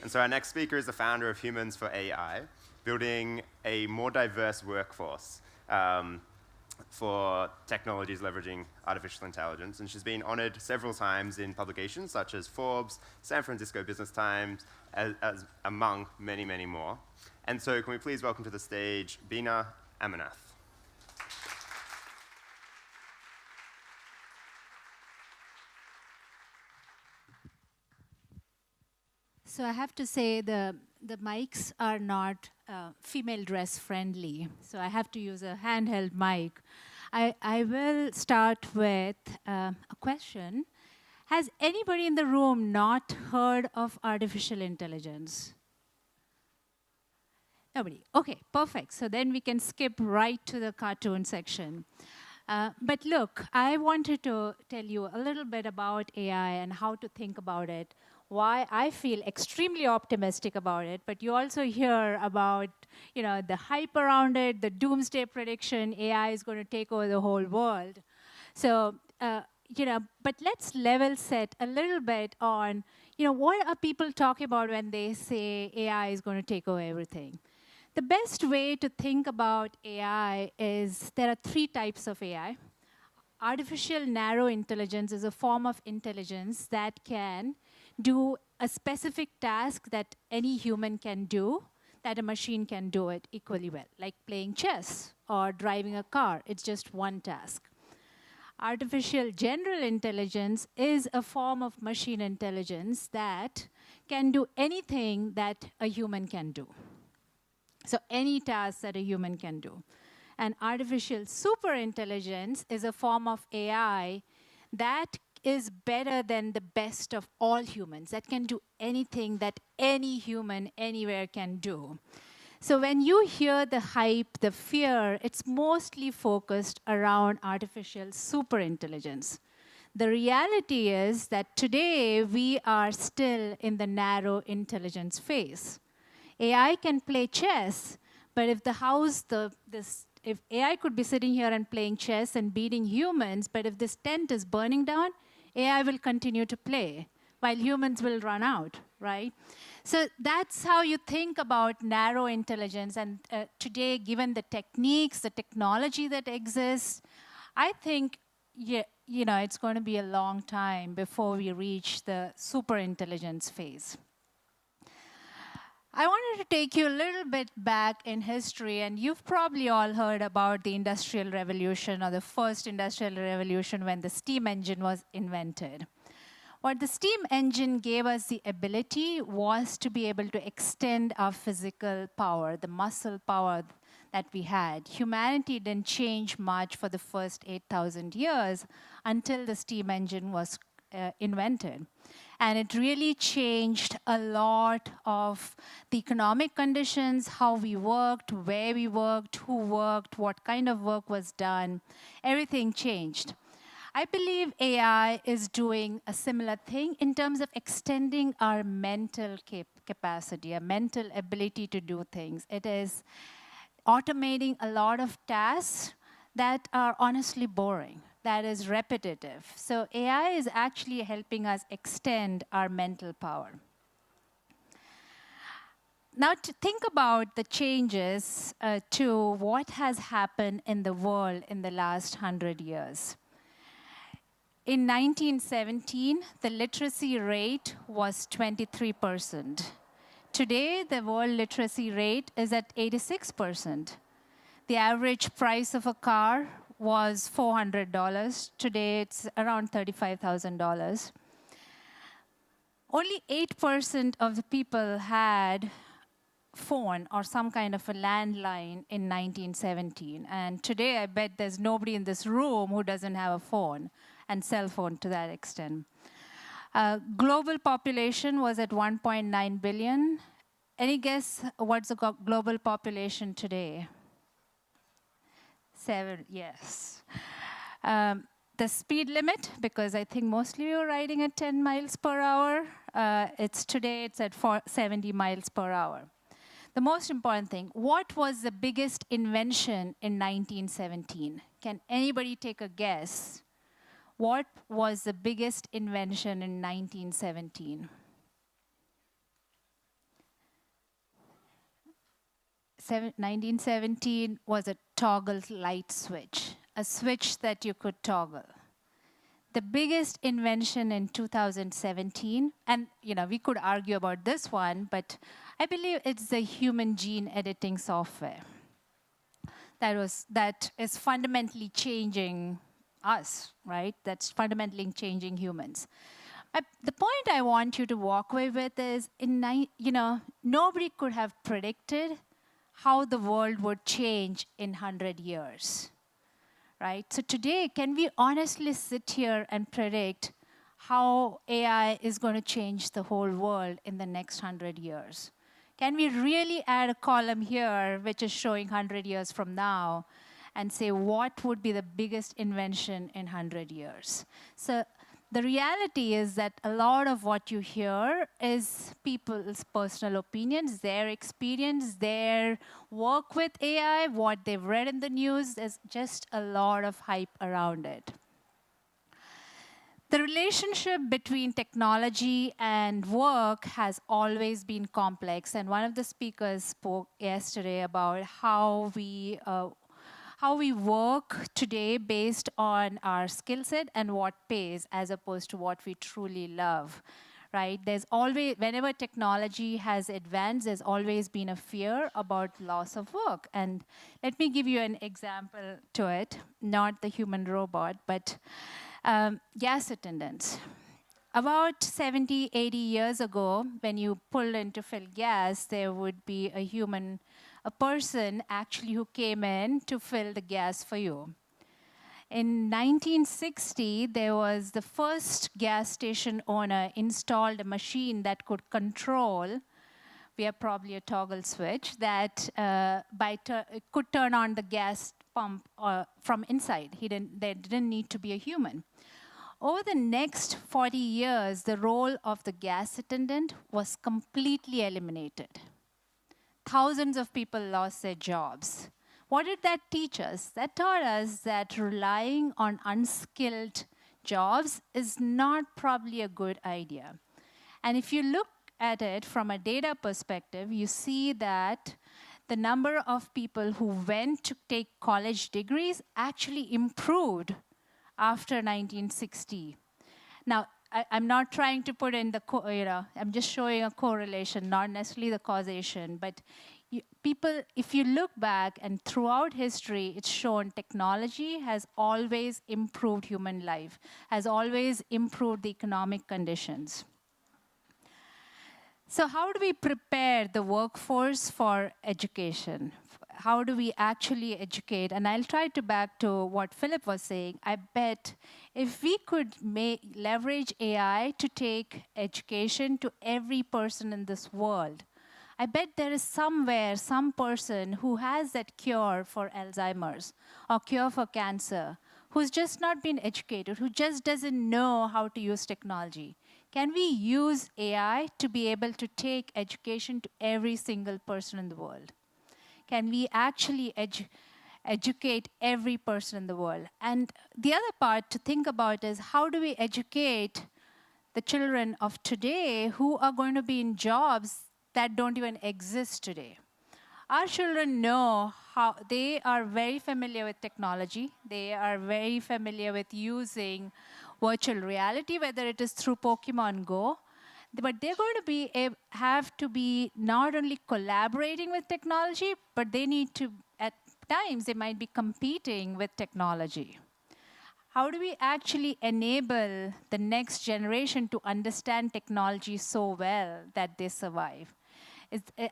And so our next speaker is the founder of Humans for AI, building a more diverse workforce for technologies leveraging artificial intelligence. And she's been honored several times in publications such as Forbes, San Francisco Business Times, as among many, many more. And so can we please welcome to the stage Beena Ammanath. So I have to say the mics are not female dress friendly. So I have to use a handheld mic. I will start with a question. Has anybody in the room not heard of artificial intelligence? Nobody. Okay, perfect. So then we can skip right to the cartoon section. But look, I wanted to tell you a little bit about AI and how to think about it, why I feel extremely optimistic about it, but you also hear about the hype around it, the doomsday prediction, AI is going to take over the whole world. So, but let's level set a little bit on, what are people talking about when they say AI is going to take over everything? The best way to think about AI is there are three types of AI. Artificial narrow intelligence is a form of intelligence that can do a specific task that any human can do, that a machine can do it equally well, like playing chess or driving a car. It's just one task. Artificial general intelligence is a form of machine intelligence that can do anything that a human can do. So any task that a human can do. And artificial superintelligence is a form of AI that is better than the best of all humans, that can do anything that any human anywhere can do. So when you hear the hype, the fear, it's mostly focused around artificial superintelligence. The reality is that today we are still in the narrow intelligence phase. AI can play chess, but if if AI could be sitting here and playing chess and beating humans, but if this tent is burning down, AI will continue to play while humans will run out, right? So that's how you think about narrow intelligence. And today, given the techniques, the technology that exists, I think it's going to be a long time before we reach the superintelligence phase. I wanted to take you a little bit back in history, and you've probably all heard about the Industrial Revolution or the first Industrial Revolution when the steam engine was invented. What the steam engine gave us the ability was to be able to extend our physical power, the muscle power that we had. Humanity didn't change much for the first 8,000 years until the steam engine was invented. And it really changed a lot of the economic conditions, how we worked, where we worked, who worked, what kind of work was done. Everything changed. I believe AI is doing a similar thing in terms of extending our mental capacity, our mental ability to do things. It is automating a lot of tasks that are honestly boring, that is repetitive. So AI is actually helping us extend our mental power. Now to think about the changes to what has happened in the world in the last 100 years. In 1917, the literacy rate was 23%. Today, the world literacy rate is at 86%. The average price of a car was $400. Today, it's around $35,000. Only 8% of the people had phone or some kind of a landline in 1917. And today, I bet there's nobody in this room who doesn't have a phone and cell phone to that extent. Global population was at 1.9 billion. Any guess what's the global population today? 7, yes. The speed limit, because I think mostly you're riding at 10 miles per hour, today it's at 70 miles per hour. The most important thing, what was the biggest invention in 1917? Can anybody take a guess? What was the biggest invention in 1917? 1917 was a toggle light switch, a switch that you could toggle. The biggest invention in 2017, and we could argue about this one, but I believe it's the human gene editing software that is fundamentally changing us, right? That's fundamentally changing humans. The point I want you to walk away with is, nobody could have predicted how the world would change in 100 years. Right? So today, can we honestly sit here and predict how AI is going to change the whole world in the next 100 years? Can we really add a column here which is showing 100 years from now and say what would be the biggest invention in 100 years? So the reality is that a lot of what you hear is people's personal opinions, their experience, their work with AI, what they've read in the news. There's just a lot of hype around it. The relationship between technology and work has always been complex. And one of the speakers spoke yesterday about how we work today based on our skill set and what pays, as opposed to what we truly love, right? There's always, whenever technology has advanced, there's always been a fear about loss of work. And let me give you an example to it, not the human robot, but gas attendants. About 70, 80 years ago, when you pulled in to fill gas, there would be a person actually who came in to fill the gas for you. In 1960, there was the first gas station owner installed a machine that could control, via probably a toggle switch, that it could turn on the gas pump from inside. There didn't need to be a human. Over the next 40 years, the role of the gas attendant was completely eliminated. Thousands of people lost their jobs. What did that teach us? That taught us that relying on unskilled jobs is not probably a good idea. And if you look at it from a data perspective, you see that the number of people who went to take college degrees actually improved after 1960. Now, I'm not trying to put in I'm just showing a correlation, not necessarily the causation, but if you look back and throughout history, it's shown technology has always improved human life, has always improved the economic conditions. So how do we prepare the workforce for education? How do we actually educate? And I'll try to back to what Philip was saying. I bet if we could leverage AI to take education to every person in this world, I bet there is somewhere some person who has that cure for Alzheimer's or cure for cancer, who's just not been educated, who just doesn't know how to use technology. Can we use AI to be able to take education to every single person in the world? Can we actually educate every person in the world? And the other part to think about is, how do we educate the children of today who are going to be in jobs that don't even exist today? Our children know how, they are very familiar with technology. They are very familiar with using virtual reality, whether it is through Pokemon Go. But they're going to have to be not only collaborating with technology, but they need to, at times, they might be competing with technology. How do we actually enable the next generation to understand technology so well that they survive?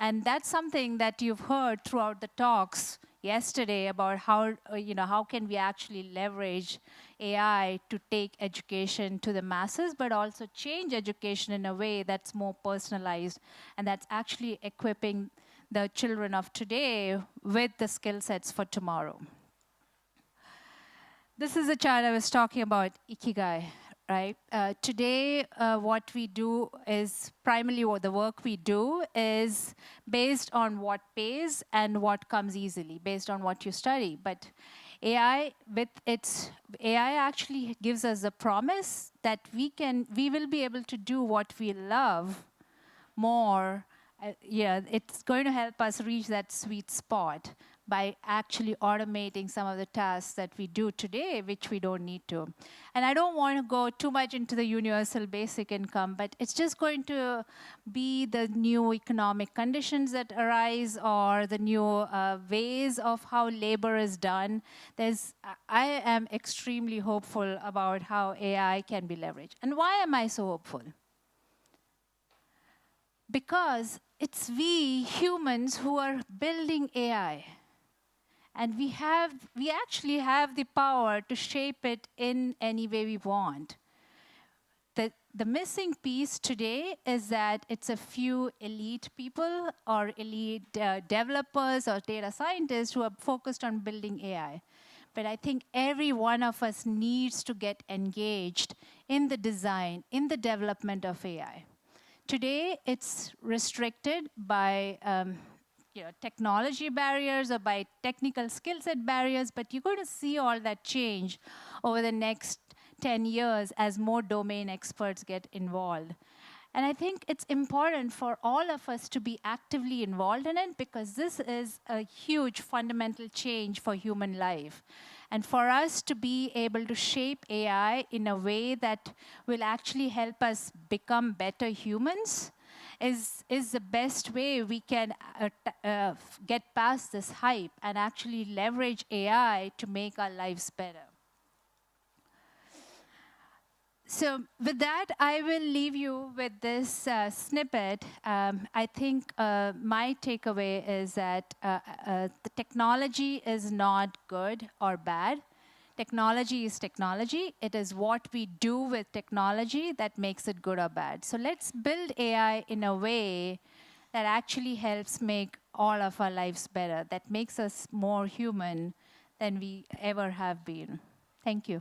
And that's something that you've heard throughout the talks yesterday about how can we actually leverage AI to take education to the masses, but also change education in a way that's more personalized and that's actually equipping the children of today with the skill sets for tomorrow. This is a chart I was talking about, Ikigai, right? Today, what we do is primarily the work we do is based on what pays and what comes easily, based on what you study. But AI actually gives us a promise that we will be able to do what we love more yeah, it's going to help us reach that sweet spot by actually automating some of the tasks that we do today, which we don't need to. And I don't want to go too much into the universal basic income, but it's just going to be the new economic conditions that arise or the new ways of how labor is done. I am extremely hopeful about how AI can be leveraged. And why am I so hopeful? Because it's we humans who are building AI. And we actually have the power to shape it in any way we want. The missing piece today is that it's a few elite people or elite developers or data scientists who are focused on building AI. But I think every one of us needs to get engaged in the design, in the development of AI. Today, it's restricted by technology barriers or by technical skill set barriers, but you're going to see all that change over the next 10 years as more domain experts get involved. And I think it's important for all of us to be actively involved in it because this is a huge fundamental change for human life. And for us to be able to shape AI in a way that will actually help us become better humans is the best way we can get past this hype and actually leverage AI to make our lives better. So with that, I will leave you with this snippet. I think my takeaway is that the technology is not good or bad. Technology is technology. It is what we do with technology that makes it good or bad. So let's build AI in a way that actually helps make all of our lives better, that makes us more human than we ever have been. Thank you.